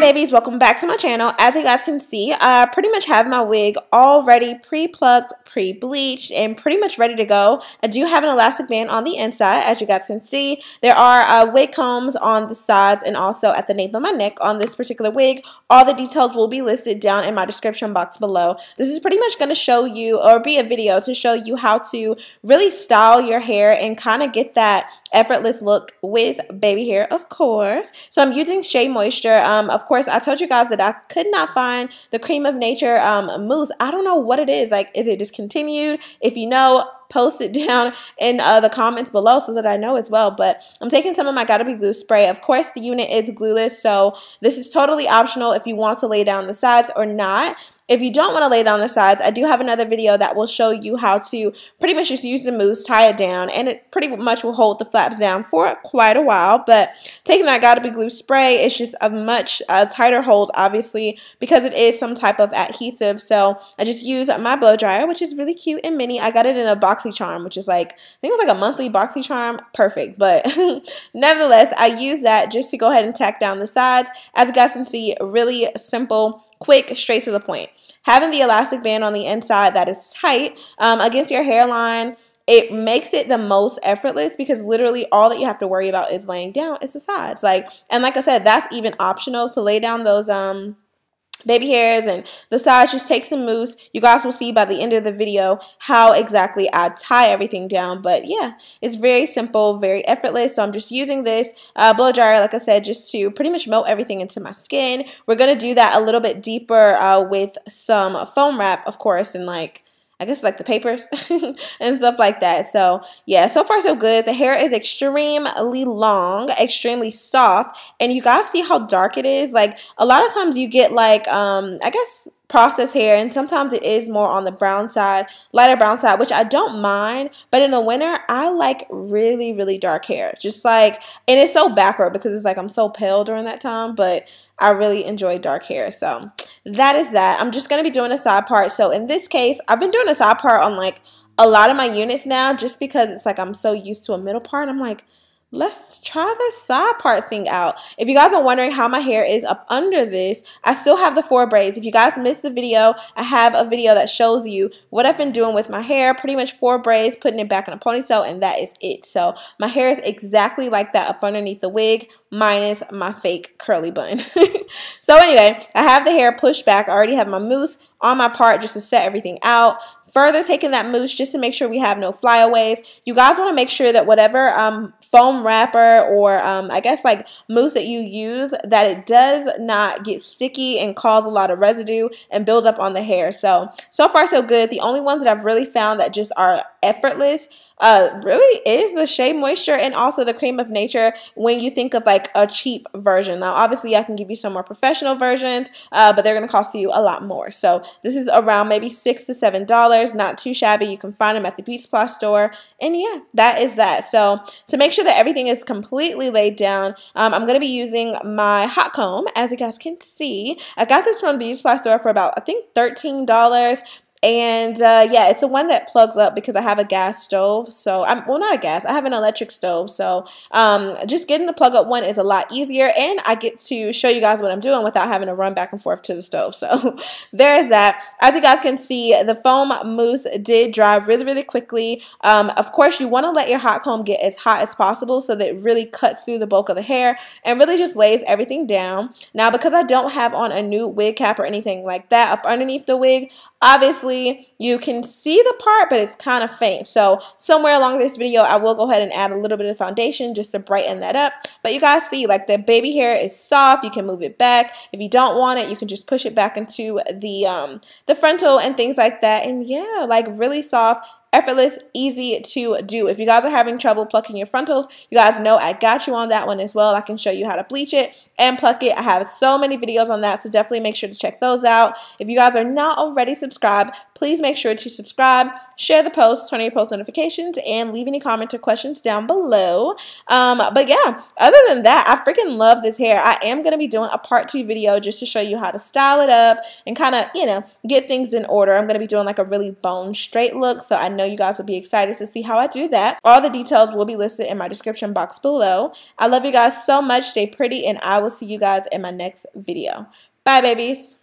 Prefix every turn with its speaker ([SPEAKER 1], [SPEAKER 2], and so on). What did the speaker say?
[SPEAKER 1] babies, welcome back to my channel. As you guys can see, I pretty much have my wig already pre-plucked, pre-bleached, and pretty much ready to go. I do have an elastic band on the inside. As you guys can see, there are wig combs on the sides and also at the nape of my neck on this particular wig. All the details will be listed down in my description box below. This is pretty much going to show you, or be a video to show you how to really style your hair and kind of get that effortless look with baby hair, of course. So I'm using Shea Moisture. Of course, I told you guys that I could not find the Cream of Nature mousse. I don't know what it is. Like, is it discontinued? If you know, post it down in the comments below so that I know as well. But I'm taking some of my Gotta Be Glue spray. Of course, the unit is glueless, so this is totally optional if you want to lay down the sides or not. If you don't want to lay down the sides, I do have another video that will show you how to pretty much just use the mousse, tie it down, and it pretty much will hold the flaps down for quite a while. But taking that Gotta Be Glue spray, it's just a much tighter hold, obviously, because it is some type of adhesive. So I just use my blow dryer, which is really cute and mini. I got it in a BoxyCharm, which is like, I think it was like a monthly BoxyCharm. Perfect. But nevertheless, I use that just to go ahead and tack down the sides. As you guys can see, really simple, quick, straight to the point. Having the elastic band on the inside that is tight against your hairline, it makes it the most effortless because literally all that you have to worry about is laying down. It's the sides. And like I said, that's even optional to lay down those baby hairs and the sides. Just take some mousse. You guys will see by the end of the video how exactly I tie everything down. But yeah, it's very simple, very effortless. So I'm just using this blow dryer, like I said, just to pretty much melt everything into my skin. We're going to do that a little bit deeper with some foam wrap, of course, and I guess like the papers and stuff like that. So yeah, so far so good. The hair is extremely long, extremely soft, and you guys see how dark it is. Like a lot of times you get like I guess processed hair, and sometimes it is more on the brown side, lighter brown side, which I don't mind. But in the winter, I like really, really dark hair. Just like, and it's so backward because it's like I'm so pale during that time, but I really enjoy dark hair. So that is that. I'm just going to be doing a side part. So in this case, I've been doing a side part on like a lot of my units now just because it's like I'm so used to a middle part. I'm like, let's try this side part thing out. If you guys are wondering how my hair is up under this, I still have the 4 braids. If you guys missed the video, I have a video that shows you what I've been doing with my hair. Pretty much 4 braids, putting it back in a ponytail, and that is it. So my hair is exactly like that up underneath the wig, minus my fake curly bun. So anyway, I have the hair pushed back. I already have my mousse on my part just to set everything out. Further taking that mousse just to make sure we have no flyaways. You guys want to make sure that whatever foam wrapper or I guess like mousse that you use, that it does not get sticky and cause a lot of residue and build up on the hair. So far so good. The only ones that I've really found that just are effortless really is the Shea Moisture and also the Cream of Nature when you think of like a cheap version. Now obviously I can give you some more professional versions, but they're going to cost you a lot more. So this is around maybe $6 to $7, not too shabby. You can find them at the beauty supply store, and yeah, that is that. So to make sure that everything is completely laid down, I'm going to be using my hot comb. As you guys can see, I got this from the beauty supply store for about, I think, $13. And yeah, it's the one that plugs up because I have a gas stove. So well, not a gas, I have an electric stove. So just getting the plug up one is a lot easier, and I get to show you guys what I'm doing without having to run back and forth to the stove. So there's that. As you guys can see, the foam mousse did dry really, really quickly. Of course, you want to let your hot comb get as hot as possible so that it really cuts through the bulk of the hair and really just lays everything down. Now, because I don't have on a new wig cap or anything like that up underneath the wig, obviously you can see the part, but it's kind of faint. So somewhere along this video, I will go ahead and add a little bit of foundation just to brighten that up. But you guys see, like, the baby hair is soft. You can move it back. If you don't want it, you can just push it back into the frontal and things like that. And yeah, like really soft, effortless, easy to do. If you guys are having trouble plucking your frontals, you guys know I got you on that one as well. I can show you how to bleach it and pluck it. I have so many videos on that, so definitely make sure to check those out. If you guys are not already subscribed, please make sure to subscribe, share the post, turn on your post notifications, and leave any comments or questions down below. But yeah, other than that, I freaking love this hair. I am going to be doing a part 2 video just to show you how to style it up and kind of, you know, get things in order. I'm going to be doing like a really bone straight look, so I know you guys will be excited to see how I do that. All the details will be listed in my description box below. I love you guys so much. Stay pretty, and I will will see you guys in my next video. Bye, babies.